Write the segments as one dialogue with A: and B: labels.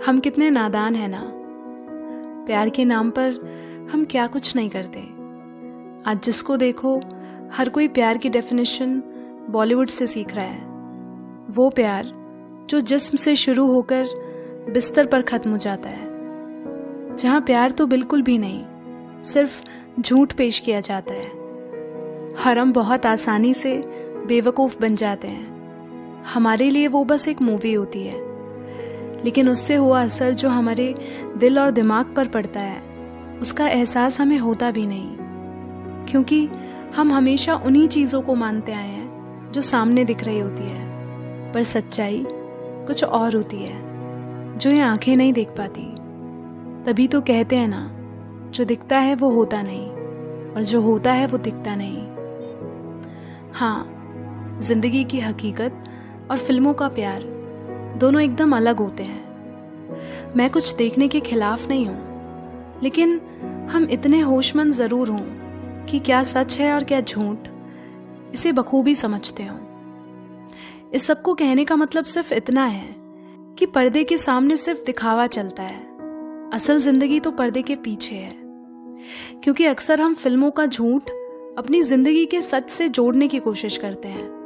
A: हम कितने नादान हैं ना। प्यार के नाम पर हम क्या कुछ नहीं करते। आज जिसको देखो हर कोई प्यार की डेफिनेशन बॉलीवुड से सीख रहा है। वो प्यार जो जिस्म से शुरू होकर बिस्तर पर खत्म हो जाता है, जहाँ प्यार तो बिल्कुल भी नहीं, सिर्फ झूठ पेश किया जाता है। हम बहुत आसानी से बेवकूफ़ बन जाते हैं। हमारे लिए वो बस एक मूवी होती है, लेकिन उससे हुआ असर जो हमारे दिल और दिमाग पर पड़ता है, उसका एहसास हमें होता भी नहीं, क्योंकि हम हमेशा उन्हीं चीज़ों को मानते आए हैं जो सामने दिख रही होती है, पर सच्चाई कुछ और होती है जो ये आंखें नहीं देख पाती। तभी तो कहते हैं ना, जो दिखता है वो होता नहीं और जो होता है वो दिखता नहीं। हाँ, जिंदगी की हकीकत और फिल्मों का प्यार दोनों एकदम अलग होते हैं। मैं कुछ देखने के खिलाफ नहीं हूँ, लेकिन हम इतने होशमंद जरूर हों कि क्या सच है और क्या झूठ, इसे बखूबी समझते हो। इस सब को कहने का मतलब सिर्फ इतना है कि पर्दे के सामने सिर्फ दिखावा चलता है, असल जिंदगी तो पर्दे के पीछे है। क्योंकि अक्सर हम फिल्मों का झूठ अपनी जिंदगी के सच से जोड़ने की कोशिश करते हैं,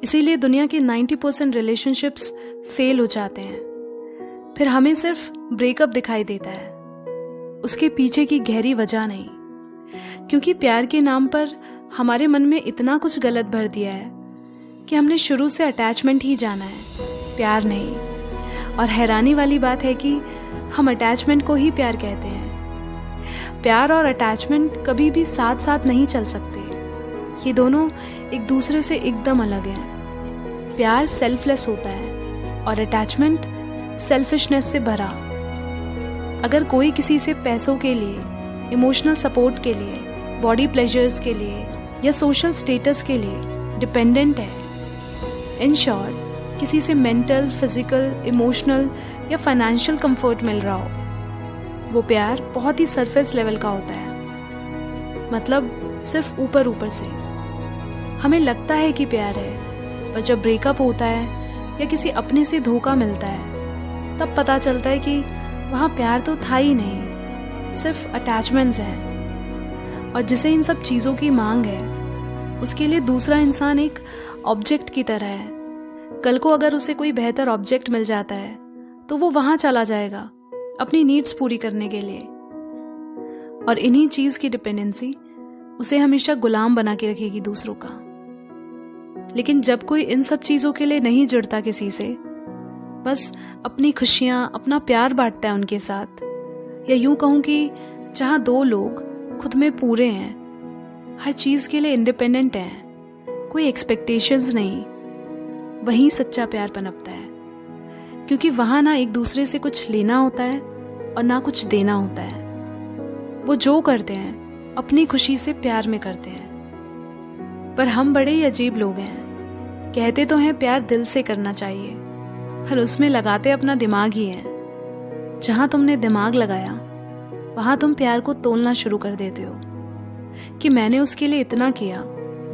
A: इसीलिए दुनिया के 90% रिलेशनशिप्स फेल हो जाते हैं। फिर हमें सिर्फ ब्रेकअप दिखाई देता है, उसके पीछे की गहरी वजह नहीं। क्योंकि प्यार के नाम पर हमारे मन में इतना कुछ गलत भर दिया है कि हमने शुरू से अटैचमेंट ही जाना है, प्यार नहीं। और हैरानी वाली बात है कि हम अटैचमेंट को ही प्यार कहते हैं। प्यार और अटैचमेंट कभी भी साथ साथ नहीं चल सकते, ये दोनों एक दूसरे से एकदम अलग हैं। प्यार सेल्फलेस होता है और अटैचमेंट सेल्फिशनेस से भरा। अगर कोई किसी से पैसों के लिए, इमोशनल सपोर्ट के लिए, बॉडी प्लेजर्स के लिए या सोशल स्टेटस के लिए डिपेंडेंट है, इन शॉर्ट किसी से मेंटल, फिजिकल, इमोशनल या फाइनेंशियल कंफर्ट मिल रहा हो, वो प्यार बहुत ही सरफेस लेवल का होता है। मतलब सिर्फ ऊपर ऊपर से हमें लगता है कि प्यार है, पर जब ब्रेकअप होता है या किसी अपने से धोखा मिलता है, तब पता चलता है कि वहाँ प्यार तो था ही नहीं, सिर्फ अटैचमेंट्स हैं। और जिसे इन सब चीज़ों की मांग है, उसके लिए दूसरा इंसान एक ऑब्जेक्ट की तरह है। कल को अगर उसे कोई बेहतर ऑब्जेक्ट मिल जाता है तो वो वहां चला जाएगा अपनी नीड्स पूरी करने के लिए, और इन्हीं चीज की डिपेंडेंसी उसे हमेशा गुलाम बना के रखेगी दूसरों का। लेकिन जब कोई इन सब चीजों के लिए नहीं जुड़ता किसी से, बस अपनी खुशियां, अपना प्यार बांटता है उनके साथ, या यूं कहूं कि जहां दो लोग खुद में पूरे हैं, हर चीज के लिए इंडिपेंडेंट हैं, कोई एक्सपेक्टेशंस नहीं, वहीं सच्चा प्यार पनपता है। क्योंकि वहां ना एक दूसरे से कुछ लेना होता है और ना कुछ देना होता है। वो जो करते हैं अपनी खुशी से प्यार में करते हैं। पर हम बड़े ही अजीब लोग हैं। कहते तो हैं प्यार दिल से करना चाहिए, पर उसमें लगाते अपना दिमाग ही है। जहां तुमने दिमाग लगाया, वहां तुम प्यार को तोलना शुरू कर देते हो कि मैंने उसके लिए इतना किया,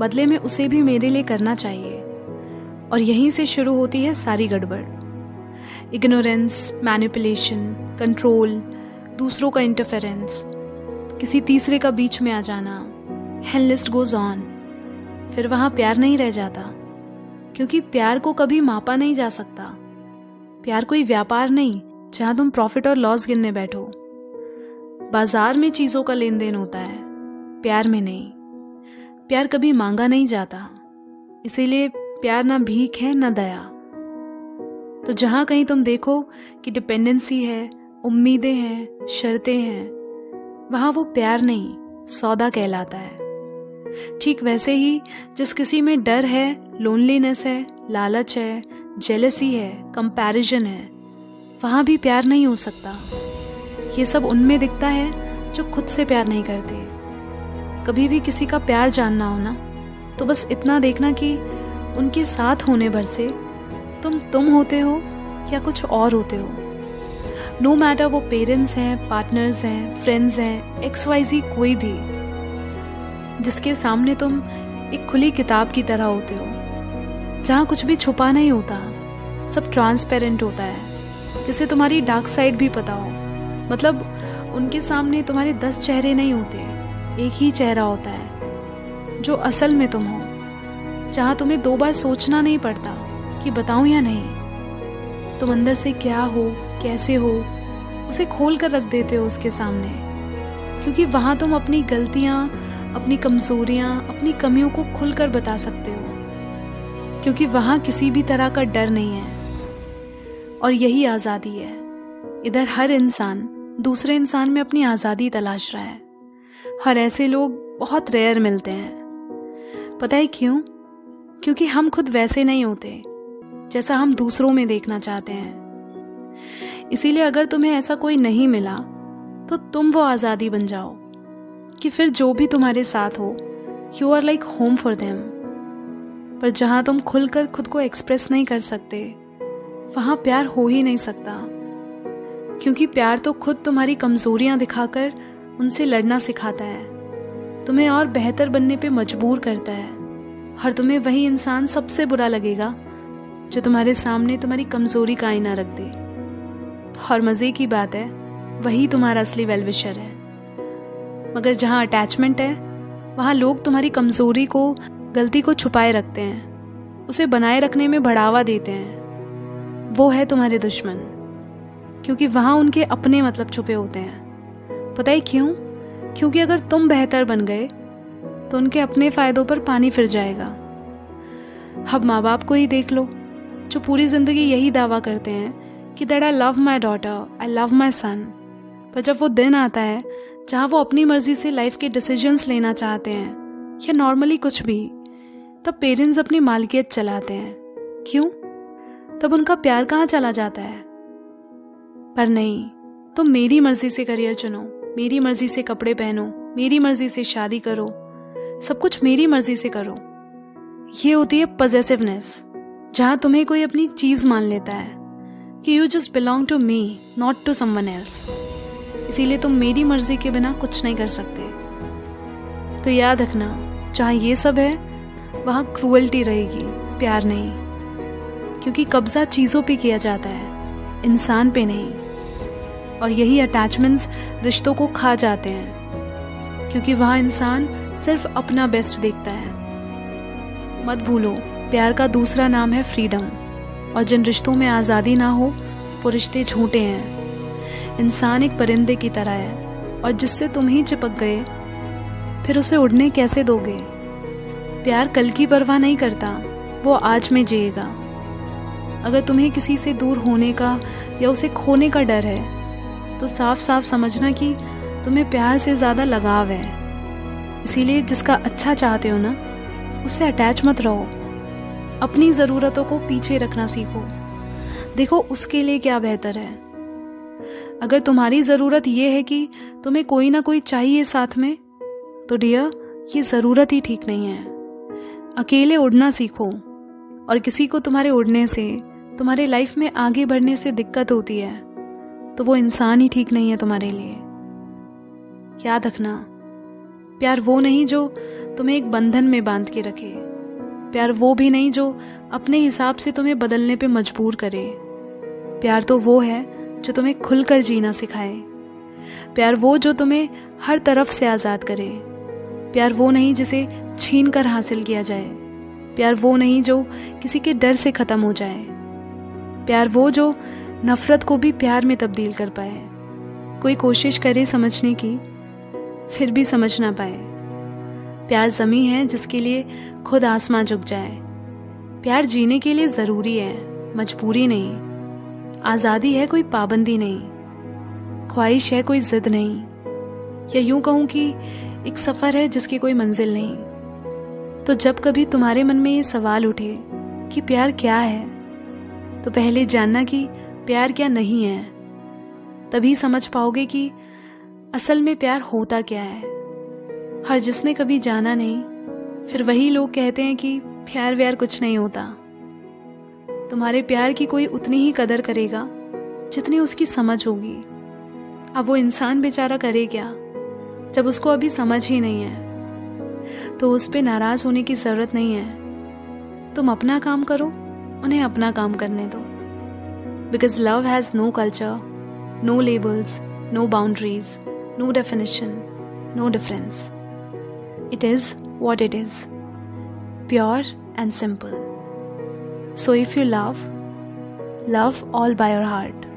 A: बदले में उसे भी मेरे लिए करना चाहिए। और यहीं से शुरू होती है सारी गड़बड़। इग्नोरेंस, मैनिपुलेशन, कंट्रोल, दूसरों का इंटरफेरेंस, किसी तीसरे का बीच में आ जाना, एंड लिस्ट गोज ऑन। फिर वहां प्यार नहीं रह जाता, क्योंकि प्यार को कभी मापा नहीं जा सकता। प्यार कोई व्यापार नहीं जहां तुम प्रॉफिट और लॉस गिनने बैठो। बाजार में चीजों का लेन देन होता है, प्यार में नहीं। प्यार कभी मांगा नहीं जाता, इसीलिए प्यार ना भीख है ना दया। तो जहां कहीं तुम देखो कि डिपेंडेंसी है, उम्मीदें हैं, शर्तें हैं, वहां वो प्यार नहीं, सौदा कहलाता है। ठीक वैसे ही जिस किसी में डर है, लोनलीनेस है, लालच है, जेलसी है, कंपैरिजन है, वहां भी प्यार नहीं हो सकता। ये सब उनमें दिखता है जो खुद से प्यार नहीं करते। कभी भी किसी का प्यार जानना हो ना, तो बस इतना देखना कि उनके साथ होने भर से तुम होते हो या कुछ और होते हो। नो मैटर वो पेरेंट्स हैं, पार्टनर्स हैं, फ्रेंड्स हैं, XYZ कोई भी, जिसके सामने तुम एक खुली किताब की तरह होते हो, जहाँ कुछ भी छुपा नहीं होता, सब ट्रांसपेरेंट होता है। जिसे तुम्हारी डार्क साइड भी पता हो। मतलब उनके सामने तुम्हारे 10 चेहरे नहीं होते, एक ही चेहरा होता है जो असल में तुम हो, जहाँ तुम्हें 2 बार सोचना नहीं पड़ता कि बताऊं या नहीं। तुम अंदर से क्या हो, कैसे हो, उसे खोल कर रख देते हो उसके सामने, क्योंकि वहाँ तुम अपनी गलतियाँ, अपनी कमजोरियाँ, अपनी कमियों को खुलकर बता सकते हो, क्योंकि वहाँ किसी भी तरह का डर नहीं है। और यही आज़ादी है। इधर हर इंसान दूसरे इंसान में अपनी आज़ादी तलाश रहा है। हर ऐसे लोग बहुत रेयर मिलते हैं। पता है क्यों? क्योंकि हम खुद वैसे नहीं होते जैसा हम दूसरों में देखना चाहते हैं। इसीलिए अगर तुम्हें ऐसा कोई नहीं मिला तो तुम वो आज़ादी बन जाओ कि फिर जो भी तुम्हारे साथ हो, you are like home for them. पर जहाँ तुम खुलकर खुद को एक्सप्रेस नहीं कर सकते, वहाँ प्यार हो ही नहीं सकता, क्योंकि प्यार तो खुद तुम्हारी कमजोरियां दिखाकर उनसे लड़ना सिखाता है, तुम्हें और बेहतर बनने पे मजबूर करता है। और तुम्हें वही इंसान सबसे बुरा लगेगा जो तुम्हारे सामने तुम्हारी कमजोरी का आईना रख दे। और मजे की बात है, वही तुम्हारा असली वेलविशर है। मगर जहाँ अटैचमेंट है, वहाँ लोग तुम्हारी कमजोरी को, गलती को छुपाए रखते हैं, उसे बनाए रखने में बढ़ावा देते हैं। वो है तुम्हारे दुश्मन, क्योंकि वहाँ उनके अपने मतलब छुपे होते हैं। पता है क्यों? क्योंकि अगर तुम बेहतर बन गए तो उनके अपने फायदों पर पानी फिर जाएगा। अब माँ बाप को ही देख लो, जो पूरी जिंदगी यही दावा करते हैं कि that I love my daughter, I love my son. पर जब वो दिन आता है जहाँ वो अपनी मर्जी से लाइफ के डिसीजंस लेना चाहते हैं, या नॉर्मली कुछ भी, तब पेरेंट्स अपनी मालकियत चलाते हैं। क्यों? तब उनका प्यार कहाँ चला जाता है? पर नहीं, तुम मेरी मर्जी से करियर चुनो, मेरी मर्जी से कपड़े पहनो, मेरी मर्जी से शादी करो, सब कुछ मेरी मर्जी से करो। ये होती है पॉजेसिवनेस, जहाँ तुम्हें कोई अपनी चीज मान लेता है कि you just belong to me, not to someone else. इसीलिए तुम मेरी मर्जी के बिना कुछ नहीं कर सकते। तो याद रखना, जहाँ ये सब है वहाँ क्रूअल्टी रहेगी, प्यार नहीं। क्योंकि कब्जा चीजों पे किया जाता है, इंसान पे नहीं। और यही अटैचमेंट्स रिश्तों को खा जाते हैं, क्योंकि वहाँ इंसान सिर्फ अपना बेस्ट देखता है। मत भूलो, प्यार का दूसरा नाम है फ्रीडम। और जिन रिश्तों में आज़ादी ना हो, वो रिश्ते झूठे हैं। इंसान एक परिंदे की तरह है, और जिससे तुम ही चिपक गए, फिर उसे उड़ने कैसे दोगे? प्यार कल की परवाह नहीं करता, वो आज में जिएगा। अगर तुम्हें किसी से दूर होने का या उसे खोने का डर है, तो साफ साफ समझना कि तुम्हें प्यार से ज़्यादा लगाव है। इसीलिए जिसका अच्छा चाहते हो ना, उससे अटैच मत रहो। अपनी ज़रूरतों को पीछे रखना सीखो। देखो उसके लिए क्या बेहतर है। अगर तुम्हारी ज़रूरत ये है कि तुम्हें कोई ना कोई चाहिए साथ में, तो डियर, ये ज़रूरत ही ठीक नहीं है। अकेले उड़ना सीखो। और किसी को तुम्हारे उड़ने से, तुम्हारे लाइफ में आगे बढ़ने से दिक्कत होती है, तो वो इंसान ही ठीक नहीं है तुम्हारे लिए। याद रखना, प्यार वो नहीं जो तुम्हें एक बंधन में बांध के रखे। प्यार वो भी नहीं जो अपने हिसाब से तुम्हें बदलने पे मजबूर करे। प्यार तो वो है जो तुम्हें खुलकर जीना सिखाए। प्यार वो जो तुम्हें हर तरफ से आज़ाद करे। प्यार वो नहीं जिसे छीन कर हासिल किया जाए। प्यार वो नहीं जो किसी के डर से ख़त्म हो जाए। प्यार वो जो नफ़रत को भी प्यार में तब्दील कर पाए। कोई कोशिश करे समझने की, फिर भी समझ ना पाए। प्यार ज़मीं है जिसके लिए खुद आसमां झुक जाए। प्यार जीने के लिए ज़रूरी है, मजबूरी नहीं। आज़ादी है, कोई पाबंदी नहीं। ख्वाहिश है, कोई जिद नहीं। या यूं कहूँ कि एक सफ़र है जिसकी कोई मंजिल नहीं। तो जब कभी तुम्हारे मन में ये सवाल उठे कि प्यार क्या है, तो पहले जानना कि प्यार क्या नहीं है। तभी समझ पाओगे कि असल में प्यार होता क्या है। हर जिसने कभी जाना नहीं, फिर वही लोग कहते हैं कि प्यार व्यार कुछ नहीं होता। तुम्हारे प्यार की कोई उतनी ही कदर करेगा जितनी उसकी समझ होगी। अब वो इंसान बेचारा करे क्या जब उसको अभी समझ ही नहीं है। तो उस पे नाराज होने की जरूरत नहीं है। तुम अपना काम करो, उन्हें अपना काम करने दो। Because love has no culture, no labels, no boundaries, no definition, no difference. It is what it is, pure and simple. So if you love all by your heart.